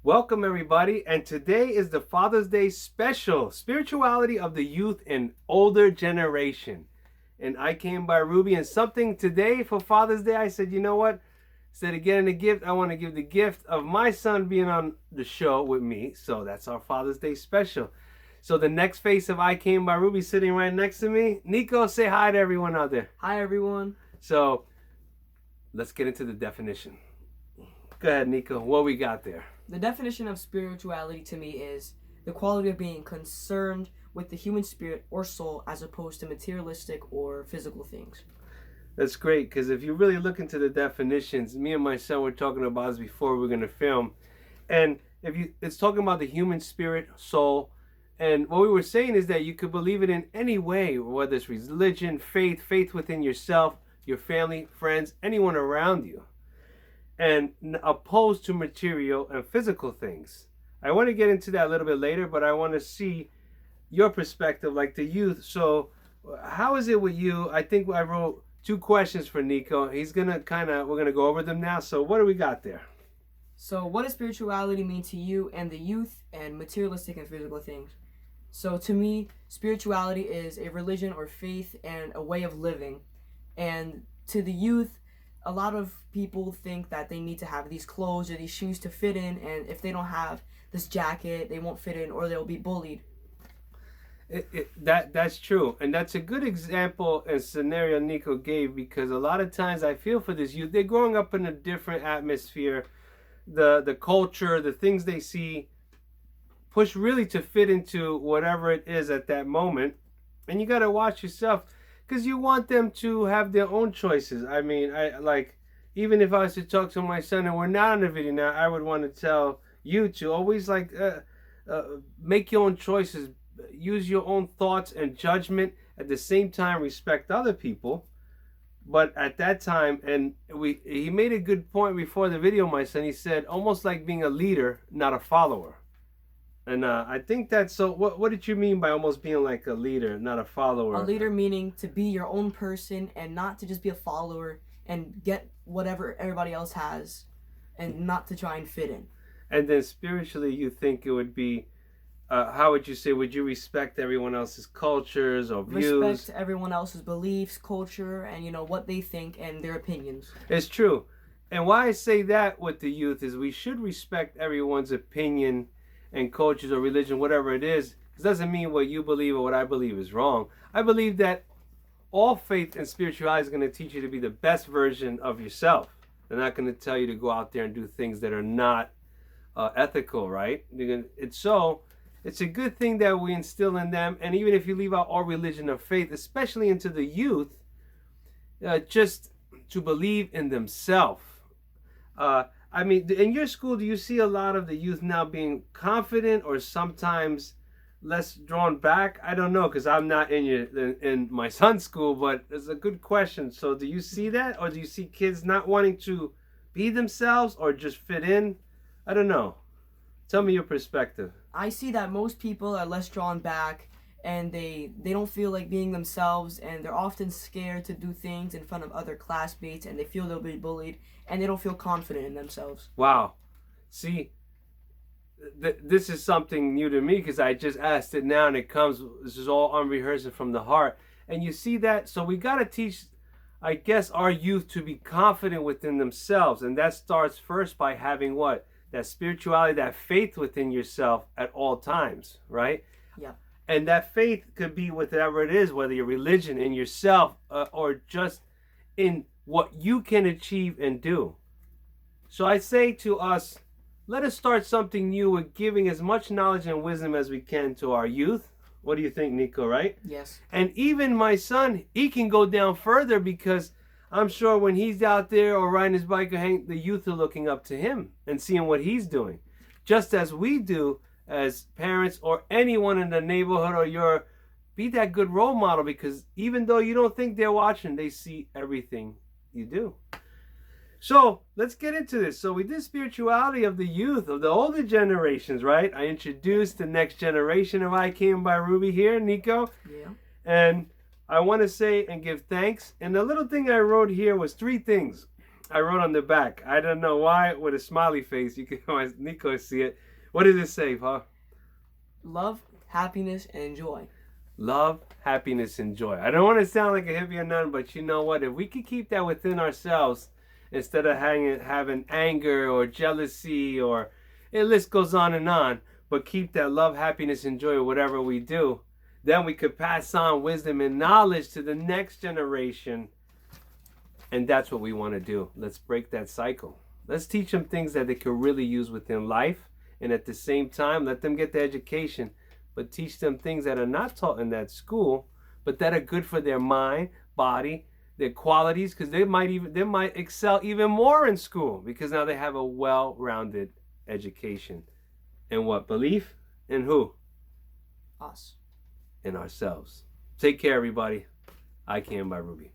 Welcome, everybody, and today is the Father's Day special, Spirituality of the Youth and Older Generation. And I came by Rubey, and something today for Father's Day, I said, you know what? Instead of getting a gift, I want to give the gift of my son being on the show with me. So that's our Father's Day special. So the next face of I Came by Rubey sitting right next to me. Nico, say hi to everyone out there. Hi, everyone. So let's get into the definition. Go ahead, Nico. What we got there? The definition of spirituality to me is the quality of being concerned with the human spirit or soul as opposed to materialistic or physical things. That's great, because if you really look into the definitions, me and my son were talking about this before we were going to film, and it's talking about the human spirit, soul, and what we were saying is that you could believe it in any way, whether it's religion, faith within yourself, your family, friends, anyone around you, and opposed to material and physical things. I want to get into that a little bit later, but I want to see your perspective, like the youth. So how is it with you? I think I wrote two questions for Nico. We're gonna go over them now. So what do we got there? So what does spirituality mean to you and the youth and materialistic and physical things? So to me, spirituality is a religion or faith and a way of living. And to the youth, a lot of people think that they need to have these clothes or these shoes to fit in, and if they don't have this jacket, they won't fit in or they'll be bullied. That's true, and that's a good example and scenario Nico gave, because a lot of times I feel for this youth. They're growing up in a different atmosphere, the culture, the things they see, push really to fit into whatever it is at that moment, and you got to watch yourself, because you want them to have their own choices. I mean, even if I was to talk to my son and we're not on the video now, I would want to tell you to always make your own choices, use your own thoughts and judgment, at the same time respect other people. But at that time, and he made a good point before the video, my son. He said almost like being a leader, not a follower. And I think that's so. What did you mean by almost being like a leader, not a follower? A leader meaning to be your own person and not to just be a follower and get whatever everybody else has and not to try and fit in. And then spiritually, you think it would be, how would you say, would you respect everyone else's cultures or views? Respect everyone else's beliefs, culture, and what they think and their opinions. It's true. And why I say that with the youth is we should respect everyone's opinion and cultures or religion, whatever it is. It doesn't mean what you believe or what I believe is wrong. I believe that all faith and spirituality is going to teach you to be the best version of yourself. They're not going to tell you to go out there and do things that are not ethical, right? It's a good thing that we instill in them. And even if you leave out all religion or faith, especially into the youth, just to believe in themselves. I mean, in your school, do you see a lot of the youth now being confident or sometimes less drawn back? I don't know, because I'm not in my son's school, but it's a good question. So do you see that, or do you see kids not wanting to be themselves or just fit in? I don't know. Tell me your perspective. I see that most people are less drawn back and they don't feel like being themselves, and they're often scared to do things in front of other classmates, and they feel they'll be bullied, and they don't feel confident in themselves. Wow. See, this is something new to me, because I just asked it now, and this is all unrehearsed from the heart. And you see that? So we got to teach, I guess, our youth to be confident within themselves. And that starts first by having what? That spirituality, that faith within yourself at all times, right? Yeah. And that faith could be whatever it is, whether your religion, in yourself, or just in what you can achieve and do. So I say to us, let us start something new with giving as much knowledge and wisdom as we can to our youth. What do you think, Nico, right? Yes. And even my son, he can go down further, because I'm sure when he's out there or riding his bike or hanging, the youth are looking up to him and seeing what he's doing. Just as we do as parents or anyone in the neighborhood, or be that good role model, because even though you don't think they're watching, they see everything you do. So let's get into this. So we did spirituality of the youth, of the older generations, right? I introduced the next generation of I Came by Rubey here, Nico. Yeah. And I want to say and give thanks. And the little thing I wrote here was three things. I wrote on the back. I don't know why, with a smiley face. You can Nico see it. What does it say, huh? Love, happiness, and joy. Love, happiness, and joy. I don't want to sound like a hippie or none, but you know what? If we could keep that within ourselves instead of having anger or jealousy or the list goes on, but keep that love, happiness, and joy, whatever we do, then we could pass on wisdom and knowledge to the next generation. And that's what we want to do. Let's break that cycle. Let's teach them things that they could really use within life. And at the same time, let them get the education, but teach them things that are not taught in that school, but that are good for their mind, body, their qualities, because they might excel even more in school because now they have a well-rounded education. And what? Belief in who? Us. In ourselves. Take care, everybody. I Can by Rubey.